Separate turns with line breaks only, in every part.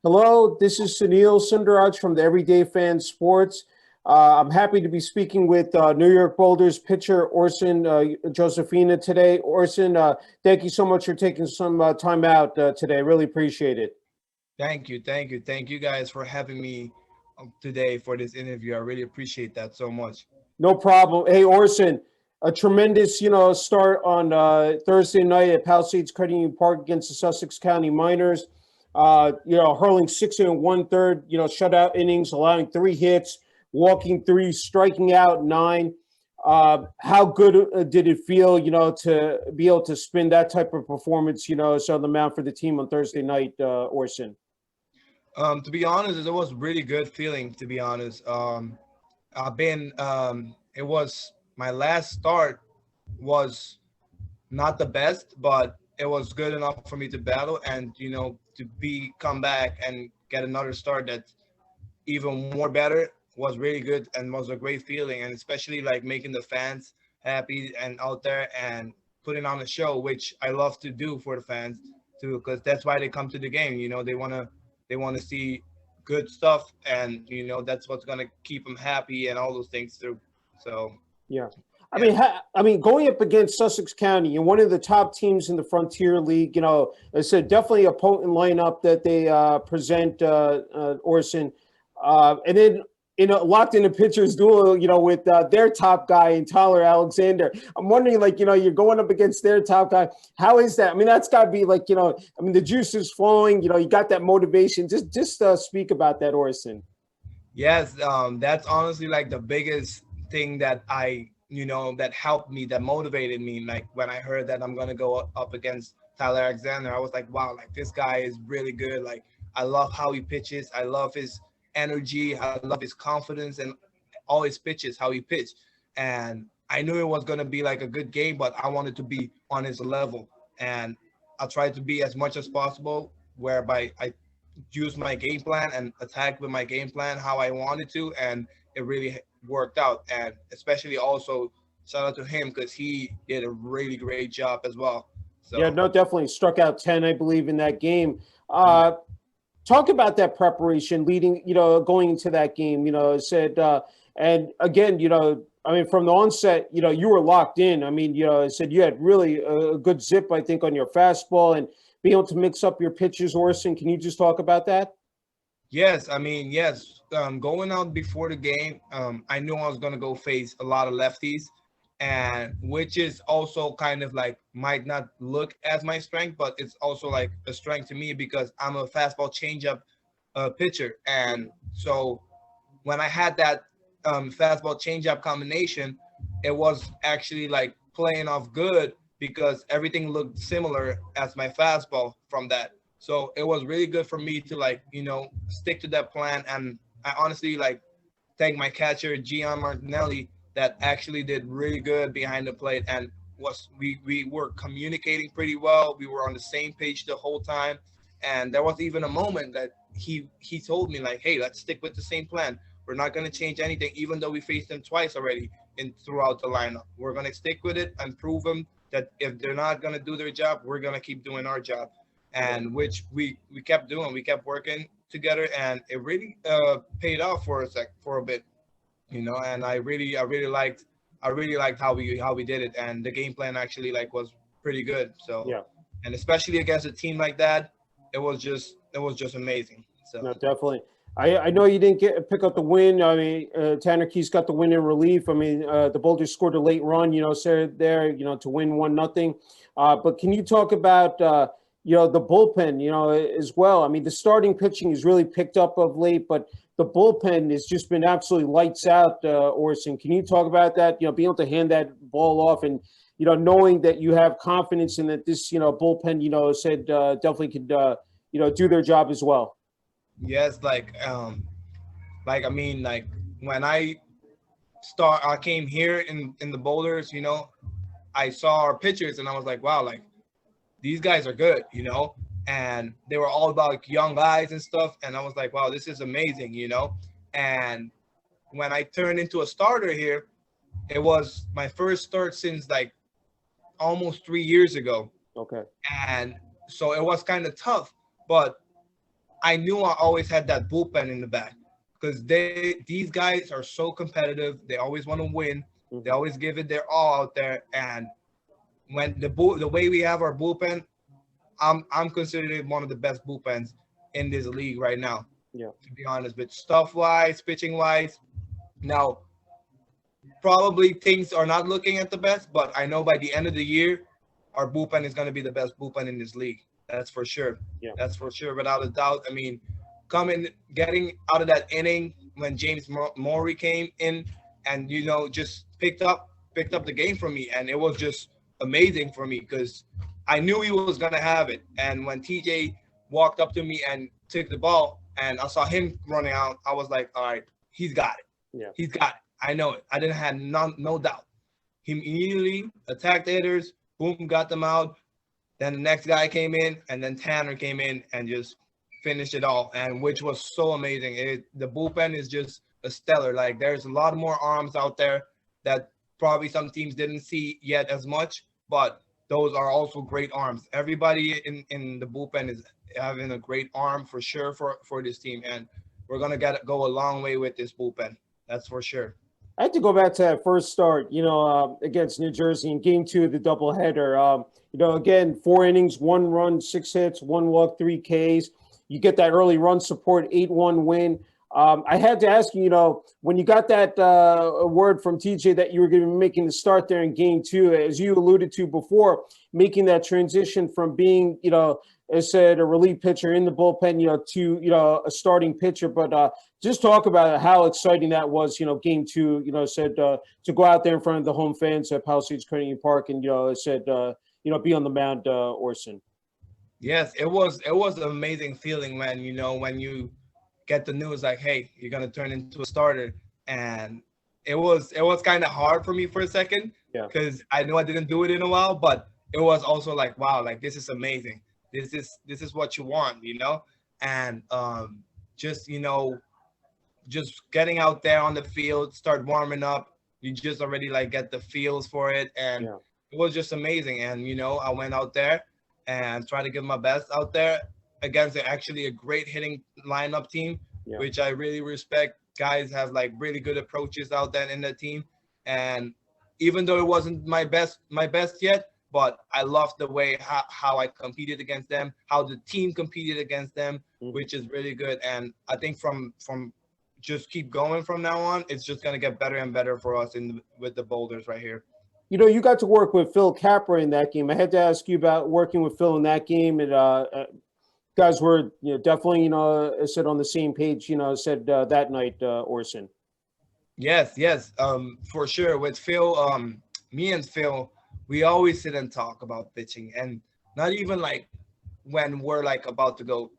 Hello, this is Sunil Sunder Raj from the Everyday Fan Sports. I'm happy to be speaking with New York Boulders pitcher Orsen Josephina today. Orsen, thank you so much for taking some time out today. I really appreciate it.
Thank you guys for having me today for this interview. I really appreciate that so much.
No problem. Hey, Orson, a tremendous, start on Thursday night at Palisades Credit Union Park against the Sussex County Miners. Hurling 6 and 1/3, shutout innings, allowing 3 hits, walking 3, striking out 9. How good did it feel, to be able to spin that type of performance, so on the mound for the team on Thursday night, Orson?
To be honest, it was really good feeling. To be honest, I've been. It was my last start was not the best, but it was good enough for me to battle and to be come back and get another start that's even more better was really good and was a great feeling, and especially like making the fans happy and out there and putting on a show, which I love to do for the fans too, because that's why they come to the game. They want to see good stuff, and that's what's gonna keep them happy and all those things too. So
Yeah.
yeah.
Going up against Sussex County and one of the top teams in the Frontier League, it's definitely a potent lineup that they present, Orson. And then, locked in a pitcher's duel, with their top guy and Tyler Alexander. I'm wondering, you're going up against their top guy. How is that? I mean, that's got to be the juice is flowing. You got that motivation. Just speak about that, Orson.
Yes, that's honestly like the biggest thing that that helped me, that motivated me. Like when I heard that I'm gonna go up against Tyler Alexander, I was like, wow, like this guy is really good. Like I love how he pitches. I love his energy. I love his confidence and all his pitches, how he pitched. And I knew it was gonna be like a good game, but I wanted to be on his level. And I tried to be as much as possible, whereby I use my game plan and attack with my game plan how I wanted to, and it really worked out. And especially also shout out to him because he did a really great job as well.
Yeah,
So
no, definitely struck out 10, I believe, in that game.
mhm.
Talk about that preparation leading, going into that game, said, and again, from the onset, you were locked in. I mean, said you had really a good zip, I think, on your fastball and being able to mix up your pitches, Orson. Can you just talk about that?
Yes, I mean, yes. Going out before the game, I knew I was gonna go face a lot of lefties, and which is also kind of like might not look as my strength, but it's also like a strength to me because I'm a fastball changeup pitcher, and so when I had that fastball changeup combination, it was actually like playing off good because everything looked similar as my fastball from that. So it was really good for me to like stick to that plan, and I honestly like thank my catcher Gian Martinelli that actually did really good behind the plate and was we were communicating pretty well. We were on the same page the whole time, and there was even a moment that he told me like, "Hey, let's stick with the same plan. We're not gonna change anything, even though we faced them twice already in throughout the lineup. We're gonna stick with it and prove them that if they're not gonna do their job, we're gonna keep doing our job."
Yeah.
And which we kept doing. We kept working together, and it really paid off for for a bit, and I really liked how we did it, and the game plan actually like was pretty good. So,
Yeah.
and especially against a team like that, it was just amazing. So
No, definitely. I know you didn't pick up the win. I mean, Tanner Keys got the win in relief. I mean, the Boulders scored a late run, said there, to win 1-0. But can you talk about, the bullpen, as well? I mean, the starting pitching has really picked up of late, but the bullpen has just been absolutely lights out, Orson. Can you talk about that? Being able to hand that ball off and, knowing that you have confidence in that this, bullpen, said definitely could, do their job as well.
yes, like I mean, like when I came here in the Boulders, I saw our pitchers and I was like, wow, like these guys are good. And they were all about like, young guys and stuff. And I was like, wow, this is amazing. And when I turned into a starter here, it was my first start since like almost 3 years ago.
Okay.
And so it was kind of tough, but I knew I always had that bullpen in the back because these guys are so competitive. They always want to win. They
Mhm.
always give it their all out there. And when the way we have our bullpen, I'm considered one of the best bullpens in this league right now.
Yeah.
To be honest, but stuff wise, pitching wise, now probably things are not looking at the best, but I know by the end of the year, our bullpen is going to be the best bullpen in this league. That's for sure.
Yeah.
That's for sure, without a doubt. I mean, getting out of that inning when James Maury came in, and just picked up the game for me, and it was just amazing for me because I knew he was gonna have it. And when TJ walked up to me and took the ball, and I saw him running out, I was like, all right, he's got it.
Yeah.
He's got it. I know it. I didn't have no doubt. He immediately attacked the hitters, boom, got them out. Then the next guy came in, and then Tanner came in and just finished it all, and which was so amazing. The bullpen is just a stellar. Like there's a lot more arms out there that probably some teams didn't see yet as much, but those are also great arms. Everybody in the bullpen is having a great arm for sure for this team, and we're gonna go a long way with this bullpen. That's for sure.
I had to go back to that first start, against New Jersey in game two of the doubleheader. Again, 4 innings, 1 run, 6 hits, 1 walk, 3 Ks. You get that early run support, 8-1 win. I had to ask you, when you got that word from TJ that you were going to be making the start there in game two, as you alluded to before, making that transition from being, as said, a relief pitcher in the bullpen, to, a starting pitcher. But just talk about how exciting that was, game two, to go out there in front of the home fans at Palisades Community Park and, be on the mound, Orson.
Yes, it was an amazing feeling when you get the news like, hey, you're gonna turn into a starter, and it was kind of hard for me for a second
Yeah.
because I know I didn't do it in a while, but it was also like, wow, like this is amazing. This is what you want. And just just getting out there on the field, start warming up. You just already like get the feels for it, and
Yeah.
it was just amazing. And I went out there and tried to give my best out there against actually a great hitting lineup team,
Yeah.
which I really respect. Guys have like really good approaches out there in the team, and even though it wasn't my best yet, but I loved the way how I competed against them, how the team competed against them,
Mhm.
which is really good. And I think from just keep going from now on, it's just gonna get better and better for us with the boulders right here.
You got to work with Phil Capra in that game. I had to ask you about working with Phil in that game, and guys were definitely I said on the same page. Said that night, Orson.
Yes, yes, for sure. With Phil, me and Phil, we always sit and talk about pitching, and not even like when we're like about to go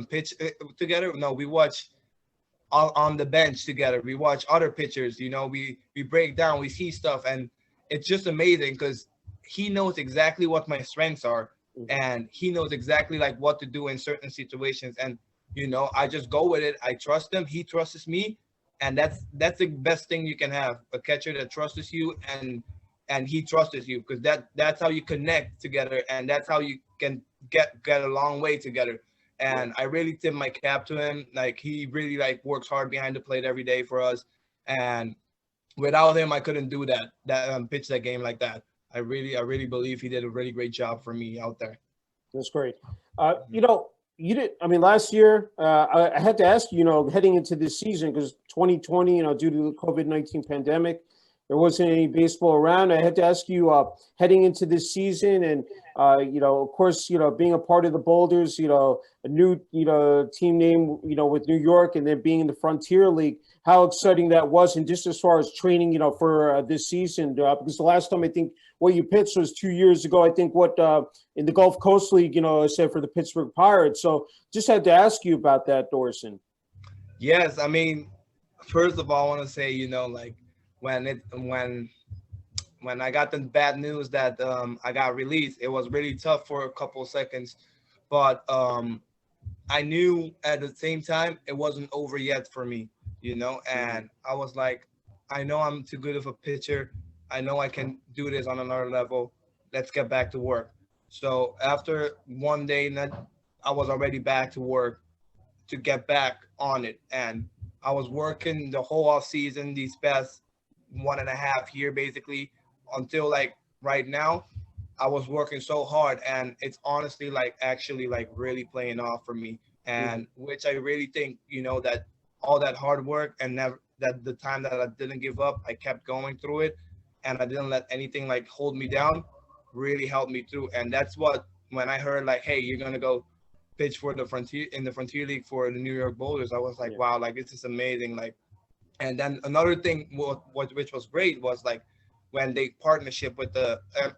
pitch together. No, we watch on the bench together. We watch other pitchers. We break down, we see stuff, and it's just amazing because he knows exactly what my strengths are,
Mhm.
and he knows exactly like what to do in certain situations. And I just go with it. I trust him. He trusts me, and that's the best thing you can have, a catcher that trusts you and he trusts you, because that's how you connect together, and that's how you can get a long way together.
Yeah.
And I really tip my cap to him. Like he really like works hard behind the plate every day for us. And without him, I couldn't do that pitch that game like that. I really believe he did a really great job for me out there.
That's great. You did. I mean, last year, I had to ask you, heading into this season, because 2020, due to the COVID-19 pandemic, there wasn't any baseball around. I had to ask you, heading into this season, and of course, being a part of the Boulders, a new, team name, with New York, and then being in the Frontier League, how exciting that was, and just as far as training, for this season, because the last time I think what you pitched was 2 years ago. I think in the Gulf Coast League, I said for the Pittsburgh Pirates. So just had to ask you about that, Dorson.
Yes, I mean, first of all, I want to say, like when I got the bad news that I got released, it was really tough for a couple of seconds, but I knew at the same time it wasn't over yet for me, and I was like, I know I'm too good of a pitcher. I know I can do this on another level. Let's get back to work. So after one day, I was already back to work, to get back on it. And I was working the whole off season, these past 1.5 year basically, until like right now. I was working so hard, and it's honestly like actually like really playing off for me,
Mhm.
and which I really think, that all that hard work and never that the time that I didn't give up, I kept going through it, and I didn't let anything like hold me down, really helped me through. And that's what, when I heard like, hey, you're gonna go pitch for the Frontier League for the New York Boulders, I was like,
Yeah.
wow, like this is amazing. Like, and then another thing, what which was great, was like when they partnership with the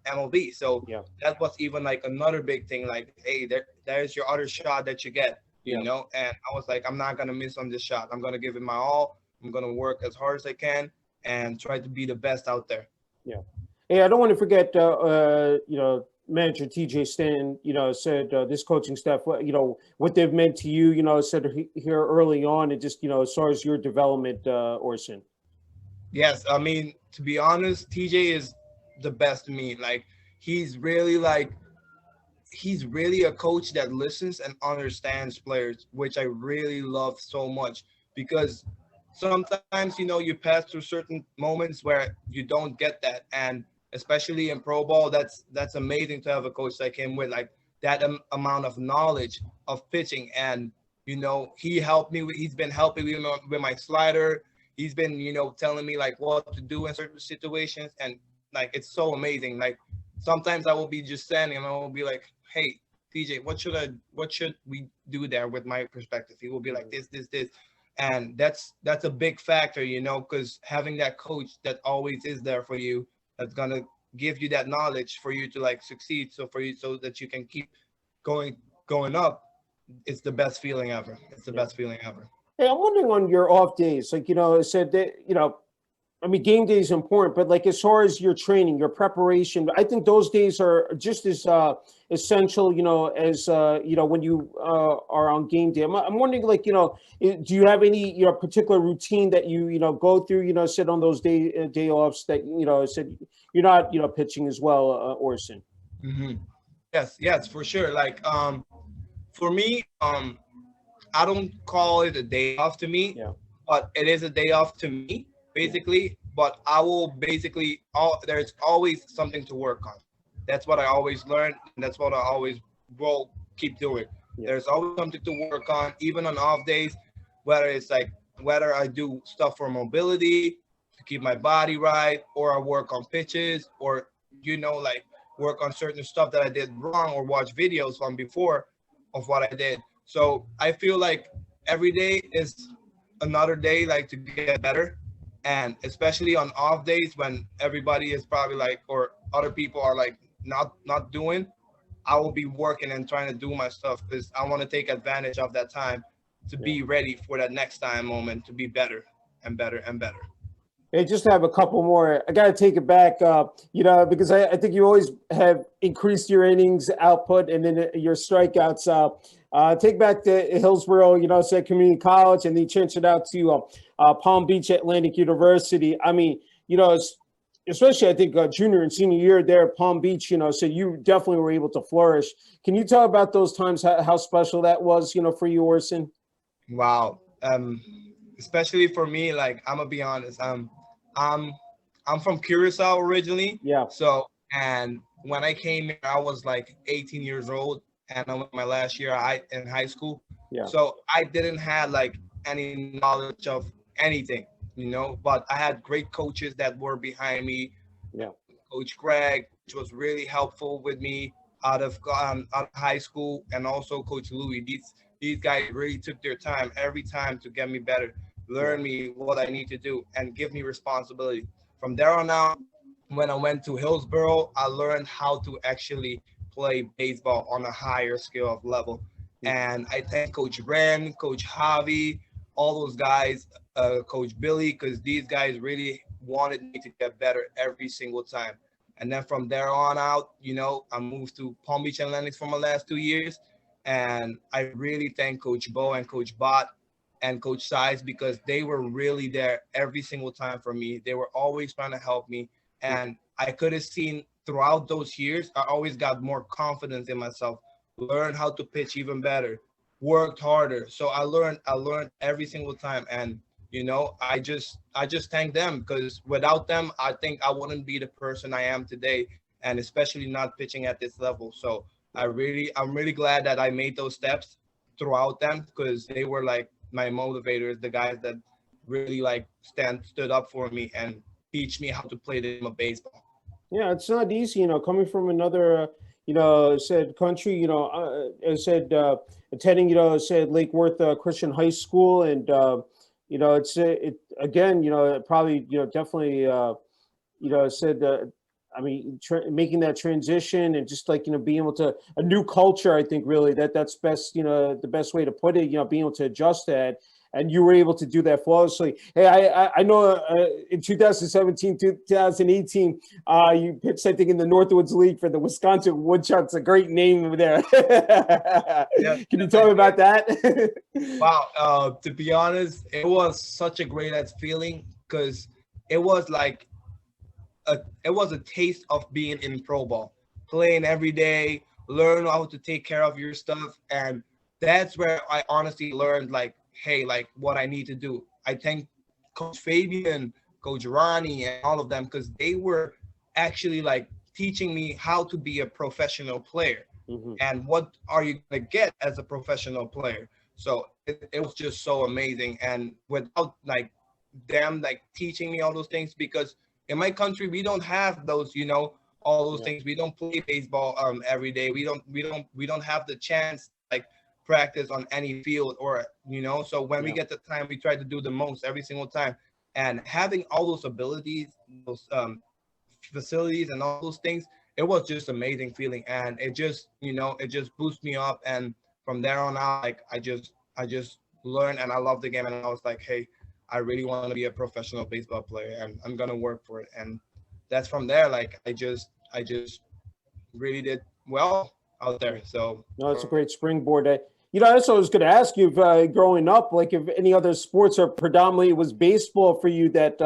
MLB. So
Yeah.
that was even like another big thing. Like, hey, there's your other shot that you get,
Yeah.
And I was like, I'm not gonna miss on this shot. I'm gonna give it my all. I'm gonna work as hard as I can and try to be the best out there.
Yeah. Hey, I don't want to forget, manager TJ Stan, said this coaching staff, what they've meant to you, said here early on, and just, as far as your development, Orson.
Yes, I mean, to be honest, TJ is the best to me. Like, he's really like he's really a coach that listens and understands players, which I really love so much, because sometimes, you pass through certain moments where you don't get that. And especially in pro ball, that's amazing to have a coach like him with like that amount of knowledge of pitching. And, he's been helping me with my slider. He's been, telling me like what to do in certain situations. And like, it's so amazing. Like, sometimes I will be just standing and I will be like, hey, TJ, what should we do there with my perspective? He will be like this. And that's a big factor, because having that coach that always is there for you, that's gonna give you that knowledge for you to like succeed, so that you can keep going going up. It's the best feeling ever. It's the
Yeah.
best feeling ever.
Hey, I'm wondering on your off days, like, it said that, I mean, game day is important, but like as far as your training, your preparation, I think those days are just as essential, as when you are on game day. I'm wondering, like, do you have any particular routine that you go through, said on those day offs that said you're not pitching as well, Orson.
Hmm. Yes, for sure. Like, for me, I don't call it a day off to me,
Yeah,
but it is a day off to me,
yeah,
basically. But I will basically, there's always something to work on. That's what I always learn, and that's what I always will keep doing.
yeah,
There's always something to work on, even on off days, whether it's like whether I do stuff for mobility to keep my body right, or I work on pitches, or like work on certain stuff that I did wrong, or watch videos from before of what I did. So I feel like every day is another day like to get better. And especially on off days when everybody is probably like, or other people are like not doing, I will be working and trying to do my stuff, because I want to take advantage of that time to
yeah.
be ready for that next time moment, to be better and better and better.
Hey, just have a couple more. I got to take it back, because I think you always have increased your innings output and then your strikeouts. Take back to Hillsborough, said community college, and then change it out to Palm Beach Atlantic University. I mean, especially I think junior and senior year there at Palm Beach, so you definitely were able to flourish. Can you talk about those times, how special that was, for you, Orson?
Wow. Especially for me, like, I'm gonna be honest. I'm I'm from Curacao originally.
Yeah,
So, and when I came here, I was like 18 years old, and I went my last year in high school.
yeah,
So I didn't have like any knowledge of anything, But I had great coaches that were behind me.
yeah,
Coach Greg, which was really helpful with me out of high school, and also Coach Louis. These guys really took their time every time to get me better,
yeah,
learn me what I need to do, and give me responsibility. From there on out, when I went to Hillsborough, I learned how to actually play baseball on a higher scale of level.
mhm,
And I thank Coach Ren, Coach Javi, all those guys, Coach Billy, because these guys really wanted me to get better every single time. And then from there on out, I moved to Palm Beach Athletics for my last 2 years. And I really thank Coach Bo and Coach Bot and Coach Size, because they were really there every single time for me. They were always trying to help me. And I could have seen throughout those years, I always got more confidence in myself, learn how to pitch even better, worked harder. So I learned every single time. And I just thank them, because without them, I think I wouldn't be the person I am today, and especially not pitching at this level. So I'm really glad that I made those steps throughout them, because they were like my motivators, the guys that really like stood up for me and teach me how to play the game of baseball.
Yeah, it's not easy, coming from another, said country, said attending, said Lake Worth Christian High School, and it's it again, probably, definitely, said, I mean, making that transition and just like being able to a new culture. I think really that's best. The best way to put it. Being able to adjust that, and you were able to do that flawlessly. Hey, I know in 2017, 2018, you pitched, I think, in the Northwoods League for the Wisconsin Woodchucks. A great name there.
Yeah,
Can you tell me about that?
wow. To be honest, it was such a great ass feeling, because it was like it was a taste of being in pro ball, playing every day, learn how to take care of your stuff. And that's where I honestly learned, like, hey, like what I need to do. I thank Coach Fabian, Coach Ronnie, and all of them, because they were actually like teaching me how to be a professional player,
Mhm.
and what are you gonna get as a professional player. So it was just so amazing. And without like them like teaching me all those things, because in my country we don't have those, all those
Yeah.
things. We don't play baseball every day. We don't have the chance to like practice on any field, or so when we
Yeah.
get the time, we try to do the most every single time. And having all those abilities, those facilities and all those things, it was just amazing feeling. And it just boosts me up. And from there on out, like I just learned, and I love the game. And I was like, hey, I really want to be a professional baseball player, and I'm gonna work for it. And that's from there, like I just really did well out there. So
No, it's a great springboard. That's what I was going to ask you. If, growing up, like if any other sports, or predominantly it was baseball for you that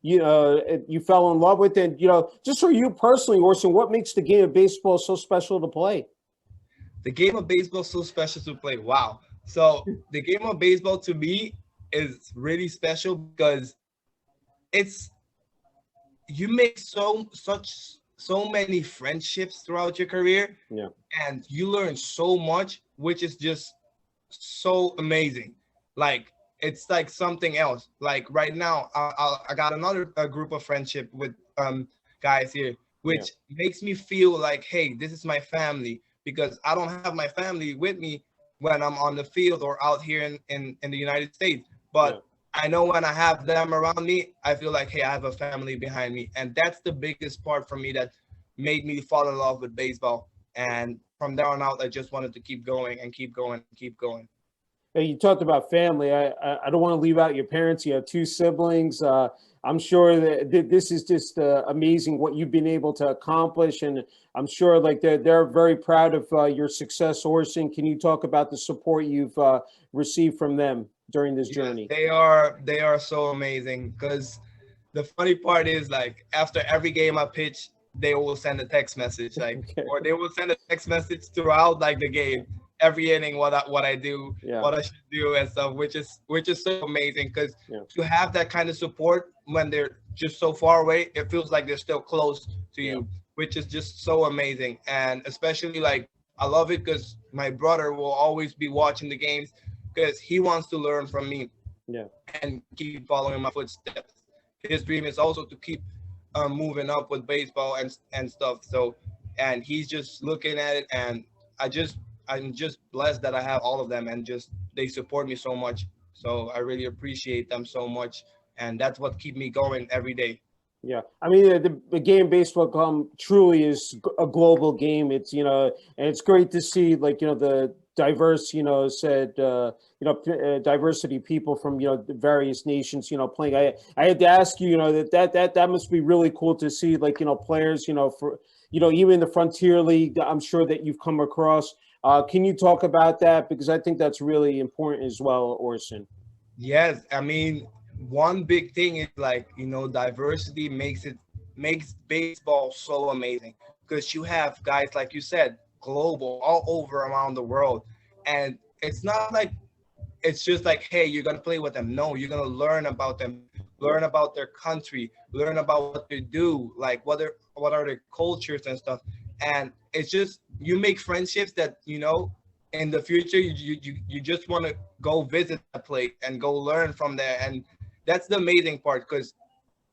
you fell in love with, and just for you personally, Orson, what makes the game of baseball so special to play?
the game of baseball is so special to play. Wow. So the game of baseball to me is really special, because it's you make so many friendships throughout your career,
Yeah,
and you learn so much, which is just so amazing. Like it's like something else. Like right now, I got another group of friendship with guys here,
yeah,
which makes me feel like, hey, this is my family, because I don't have my family with me when I'm on the field or out here in the United States.
yeah.
But I know when I have them around me, I feel like, hey, I have a family behind me. And that's the biggest part for me that made me fall in love with baseball. And from there on out, I just wanted to keep going and keep going and keep going.
Hey, you talked about family. I don't want to leave out your parents. You have two siblings. I'm sure that this is just amazing what you've been able to accomplish, and I'm sure like they're very proud of your success, Orson. Can you talk about the support you've received from them during this
Yes,
journey?
they are so amazing, because the funny part is, like, after every game I pitch, they will send a text message, like,
Okay.
or they will send a text message throughout like the game, every inning, what I do,
Yeah.
what I should do and stuff, which is so amazing, because
Yeah.
to have that kind of support when they're just so far away, it feels like they're still close to
Yeah.
you, which is just so amazing. And especially like I love it because my brother will always be watching the games, because he wants to learn from me
Yeah.
and keep following my footsteps. His dream is also to keep moving up with baseball and stuff. So, and he's just looking at it, and I just I'm just blessed that I have all of them, and just they support me so much. So I really appreciate them so much, and that's what keep me going every day.
Yeah, I mean the game baseball truly is a global game. It's and it's great to see like the diverse said diversity people from the various nations playing. I had to ask you that must be really cool to see like players for even the Frontier League. I'm sure that you've come across. Can you talk about that, because I think that's really important as well, Orson?
Yes, I mean, one big thing is like, diversity makes baseball so amazing, because you have guys like you said, global, all over around the world. And it's not like it's just like, hey, you're gonna play with them. No, you're gonna learn about them, learn about their country, learn about what they do, like what are their cultures and stuff. And it's just you make friendships that in the future you just want to go visit the place and go learn from there. And that's the amazing part, because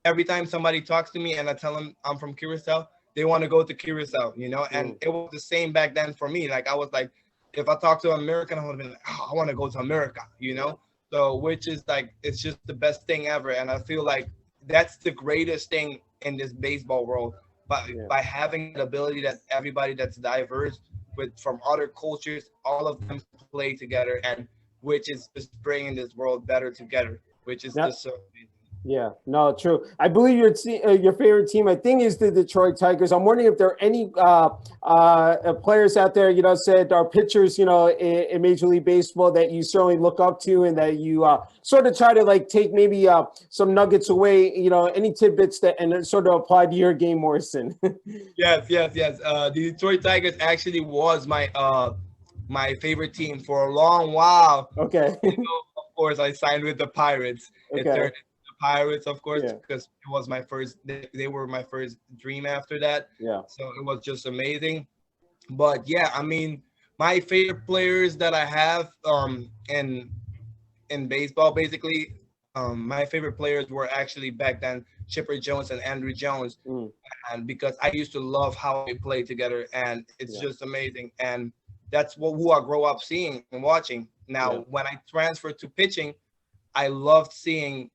every time somebody talks to me and I tell them I'm from Curacao, they want to go to Curacao, and it was the same back then for me. Like I was like, if I talk to an American, I would have been like, oh, I want to go to America. So which is like, it's just the best thing ever. And I feel like that's the greatest thing in this baseball world, by having the ability that everybody that's diverse with from other cultures, all of them play together, and which is just bringing this world better together, which is
Now,
just so amazing.
yeah, no, true. I believe your favorite team, I think, is the Detroit Tigers. I'm wondering if there are any players out there, said are pitchers, in Major League Baseball that you certainly look up to, and that you sort of try to like take maybe some nuggets away, any tidbits that and sort of apply to your game, Morrison.
Yes. The Detroit Tigers actually was my favorite team for a long while.
Okay.
Of course, I signed with the Pirates. It
Okay.
turned into the Pirates, of course,
Yeah.
because it was my first. They were my first dream after that.
Yeah.
So it was just amazing. But yeah, I mean, my favorite players that I have in baseball, basically, my favorite players were actually back then Chipper Jones and Andrew Jones, and because I used to love how they play together, and it's just amazing. And that's who I grow up seeing and watching. Now, when I transferred to pitching, I loved seeing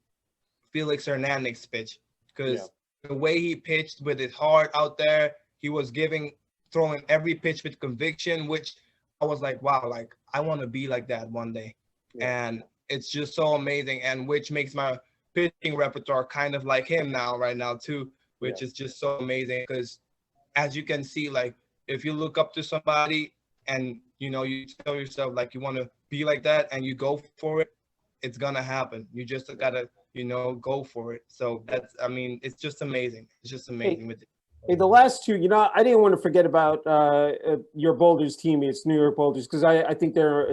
Felix Hernandez pitch, because the way he pitched with his heart out there, he was throwing every pitch with conviction, which I was like, wow, like I want to be like that one day. And it's just so amazing, and which makes my pitching repertoire kind of like him right now too, which is just so amazing. Because as you can see, like if you look up to somebody and you tell yourself like you want to be like that and you go for it, it's gonna happen. You just gotta go for it. So I mean, it's just amazing. It's just amazing.
Hey, the last two, I didn't want to forget about your Boulders teammates, New York Boulders, because I think they're,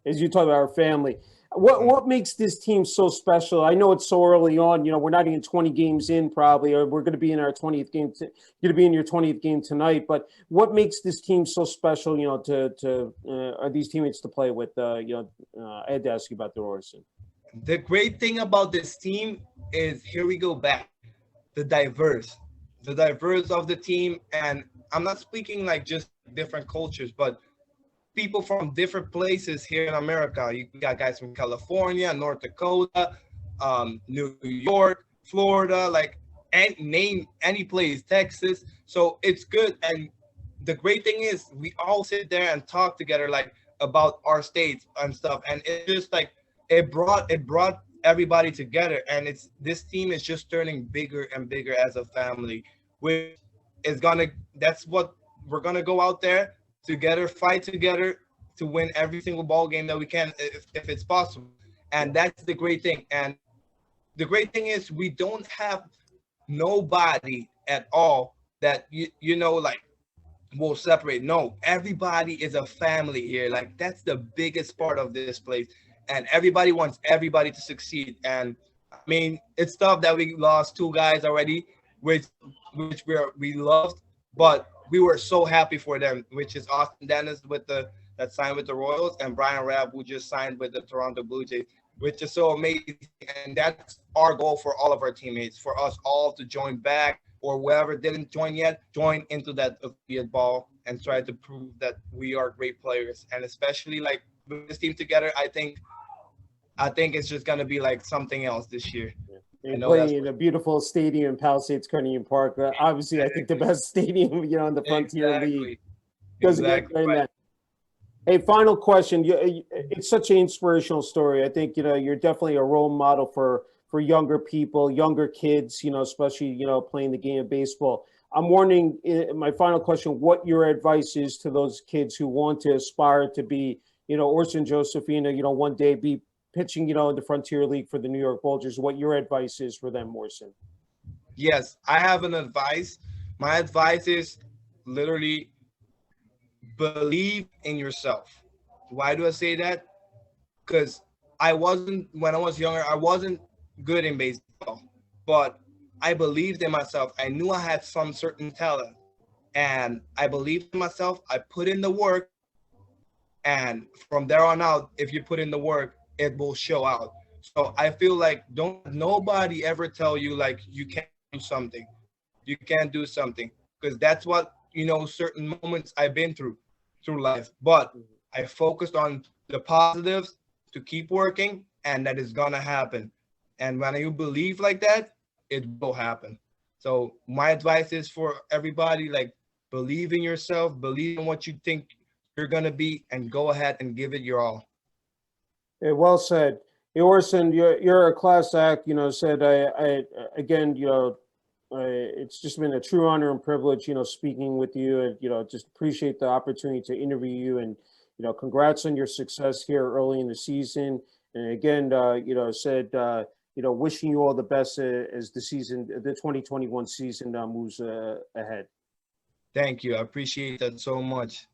as you talk about our family. What makes this team so special? I know it's so early on. We're not even 20 games in, probably, or we're going to be in our 20th game. Going to be in your 20th game tonight. But what makes this team so special? Are these teammates to play with? I had to ask you about the Orsen.
The great thing about this team is, here we go back, the diverse of the team. And I'm not speaking like just different cultures, but people from different places here in America. You got guys from California, North Dakota, New York, Florida, like name any place, Texas. So it's good. And the great thing is we all sit there and talk together like about our states and stuff. And it's just like it brought everybody together. And this team is just turning bigger and bigger as a family, which is that's what we're gonna go out there together, fight together to win every single ball game that we can, if it's possible. And that's the great thing. And the great thing is we don't have nobody at all that like will separate. No, everybody is a family here. Like that's the biggest part of this place. And everybody wants everybody to succeed. And I mean, it's tough that we lost two guys already, which we loved, but we were so happy for them, which is Austin Dennis that signed with the Royals, and Brian Rabb, who just signed with the Toronto Blue Jays, which is so amazing. And that's our goal for all of our teammates, for us all to join back, or whoever didn't join yet, join into that affiliate ball and try to prove that we are great players. And especially like with this team together, I think it's just gonna be like something else this year.
You're playing in a beautiful stadium, Palisades Carnegie Park. Obviously, I think the best stadium, in the Frontier League. Doesn't get better than that. Hey, final question. It's such an inspirational story. I think, you're definitely a role model for younger people, younger kids, especially, playing the game of baseball. I'm wondering, my final question, what your advice is to those kids who want to aspire to be, Orsen Josephina, one day be pitching, in the Frontier League for the New York Boulders. What your advice is for them, Orsen?
Yes, I have an advice. My advice is literally believe in yourself. Why do I say that? Because when I was younger, I wasn't good in baseball, but I believed in myself. I knew I had some certain talent, and I believed in myself. I put in the work, and from there on out, if you put in the work, it will show out. So I feel like don't nobody ever tell you like you can't do something, you can't do something, because that's what certain moments I've been through life. But I focused on the positives to keep working, and that is gonna happen. And when you believe like that, it will happen. So my advice is for everybody, like, believe in yourself, believe in what you think you're gonna be, and go ahead and give it your all.
Yeah, well said. Hey, Orson, you're a class act. Said I again. It's just been a true honor and privilege. Speaking with you, and just appreciate the opportunity to interview you. And congrats on your success here early in the season. And again, said wishing you all the best as the 2021 season moves ahead.
Thank you. I appreciate that so much.